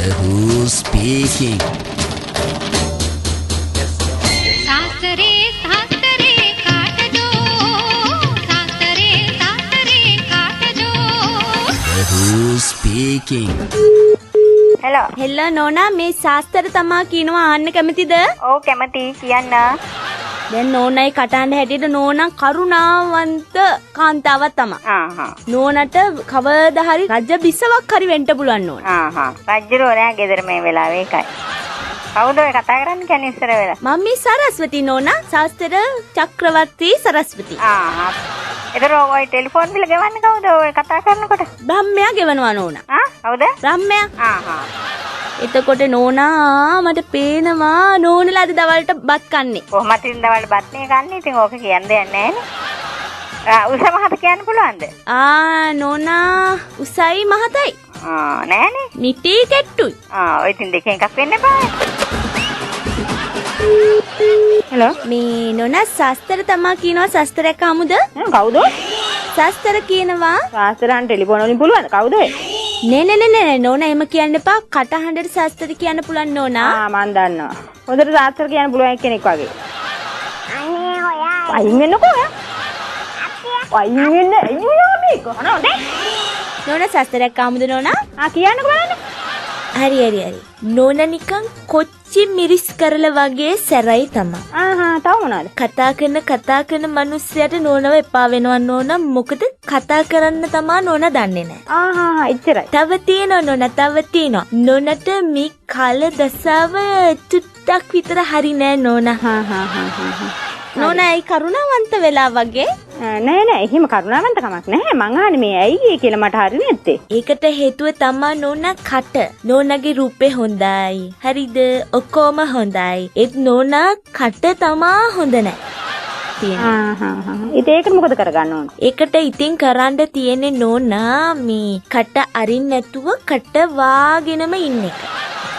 Who's speaking? सासरे सासरे काट दो सासरे सासरे काट दो Who's speaking? හෙල්ලෝ නෝනා මේ ශාස්ත්‍ර තමා කියනවා අහන්න කැමතිද? ඔව් කැමතියි කියන්න. දැන් නෝනයි කටහඬ හැටියට නෝනා කරුණාවන්ත කාන්තාවක් තමයි. නෝනට කවදා හරි රජ බිසවක් හරි වෙන්න පුළුවන් නෝන. රජ්ජුරෝ නෑ ගෙදර මේ වෙලාවේ ඒකයි. කවුද ඔය කතා කරන්නේ කියන්නේ ඉස්සර වෙලා? මම මේ සරස්වති නෝනා ශාස්ත්‍ර චක්‍රවර්ති සරස්වති. ඒතර ඔය ටෙලිෆෝන් බිල ගෙවන්නේ කවුද ඔය කතා කරනකොට? බ්‍රහ්මයා ගෙවනවා නෝනා. කවුද? බ්‍රහ්මයා. එතකොට නෝනා මට පේනවා නෝනලා අද දවල්ට බත් කන්නේ. කොහොමද ඉතින් දවල්ට බත් නේ කන්නේ? ඉතින් ඕක කියන්න දෙයක් නෑනේ. උස මහත කියන්න පුළුවන්ද? නෝනා උසයි මහතයි. නෑනේ. නිටි කෙට්ටුයි. ඔය ඉතින් දෙකෙන් එකක් වෙන්න බෑ. හෙලෝ මේ නෝනා ශාස්ත්‍ර තමා කියනවා ශාස්ත්‍රයක් ආමුද? කවුද? ශාස්ත්‍ර කියනවා. ශාස්ත්‍රයන් ටෙලිෆෝන් වලින් පුළුවන්ද? කවුද ඔය? නෑ නෝනා එහෙම කියන්න එපා. කටහඬට ශාස්ත්‍ර කියන්න පුළුවන් නෝනා. මන් දන්නවා. හොඳට ශාස්ත්‍ර කියන්න පුළුවන් කෙනෙක් වගේ. අනේ ඔයා. අයින් වෙන්නකෝ ඔයා. අයින් වෙන්න අයියෝ මේක. නෝනා ශාස්ත්‍රයක් ආමුද නෝනා? කියන්නකෝ බලන්න. හරි. නෝනා නිකන් කොච්චි මිරිස් කරලා වගේ සැරයි තමයි. තව මොනවද? කතා කරන මිනිස්සයාට නෝනව එපා වෙනවා නෝනා. මොකද කතා කරන්න තමා නෝනා දන්නේ නැහැ. එච්චරයි. තව තියෙනවා. නෝනට මේ කාල දසාව චුට්ටක් විතර හරි නෑ නෝනා. නෝනා ඇයි කරුණාවන්ත වෙලා වගේ? නෑ එහෙම කරුණාවන්ත කමක් නැහැ. මං අහන්නේ මේ ඇයි කියලා මට හරිනේ නැත්තේ. ඒකට හේතුව තමා නෝනා කට. නෝනාගේ රූපේ හොඳයි. හරිද? ඔක්කොම හොඳයි. ඒත් නෝනා කට තමා හොඳ නෑ. ඉතින් ඒකට මොකද කරගන්න ඕන? ඒකට ඉතින් කරන්න තියෙන්නේ නෝනා මේ කට අරින්න නැතුව කට වාගෙනම ඉන්න එක.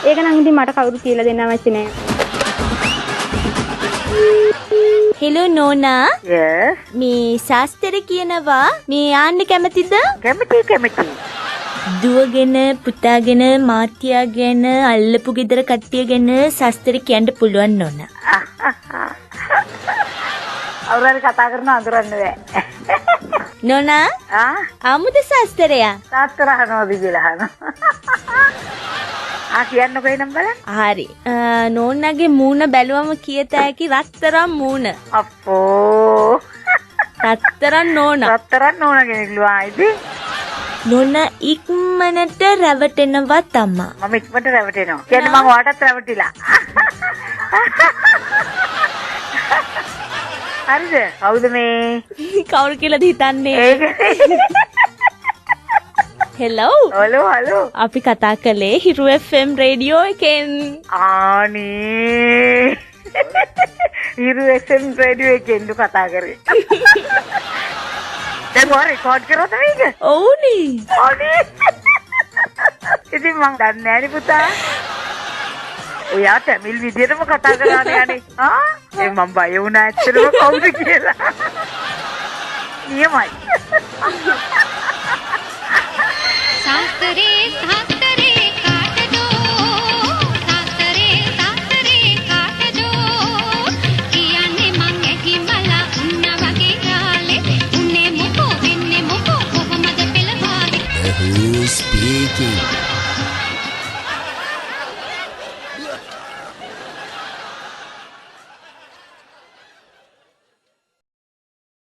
ඒක නම් ඉතින් මට කවුරු කියලා දෙන්න අවශ්‍ය නෑ. හෙලෝ නෝනා. yes මේ ශාස්ත්‍ර කියනවා මේ ආන්න කැමතිද? කැමති. දුවගෙන පුතාගෙන මාත්‍යාගෙන අල්ලපු ගෙදර කට්ටියගෙන ශාස්ත්‍ර කියන්න පුළුවන් නෝනා. අවුරුද්ද කතා කරන අඳුරන්න බෑ. නෝනා ආමුද ශාස්ත්‍රයා? ශාස්ත්‍ර අහනවාද කියලා අහනවා. කියන්නකෝ එනම් බලන්න. හරි. නෝනාගේ මූණ බැලුවම කියත හැකි රත්තරන් මූණ. අප්පෝ. රත්තරන් නෝනා. රත්තරන් නෝනා කෙනෙක්ලුවා ඉතින්. නෝනා ඉක්මනට රැවටෙනවා තමා. මම ඉක්මනට රැවටෙනවා. කියන්නේ මම ඔයාටත් රැවටිලා. හරිද? කවුද මේ? කවුරු කියලාද හිතන්නේ? හෙලෝ. අපි කතා කළේ හිරු FM රේඩියෝ එකෙන්. ආනේ. හිරු FM රේඩියෝ එකෙන් කතා කරේ. දැන් මොකද රෙකෝඩ් කරවද මේක? ඔව්නේ. අනේ. ඉතින් මං දන්නේ නැහැ පුතා. ඔයා තමිල් විදියටම කතා කරානේ අනේ. ඒ මම බය වුණා ඇත්තටම කවුද කියලා. නියමයි. सासरे सासरे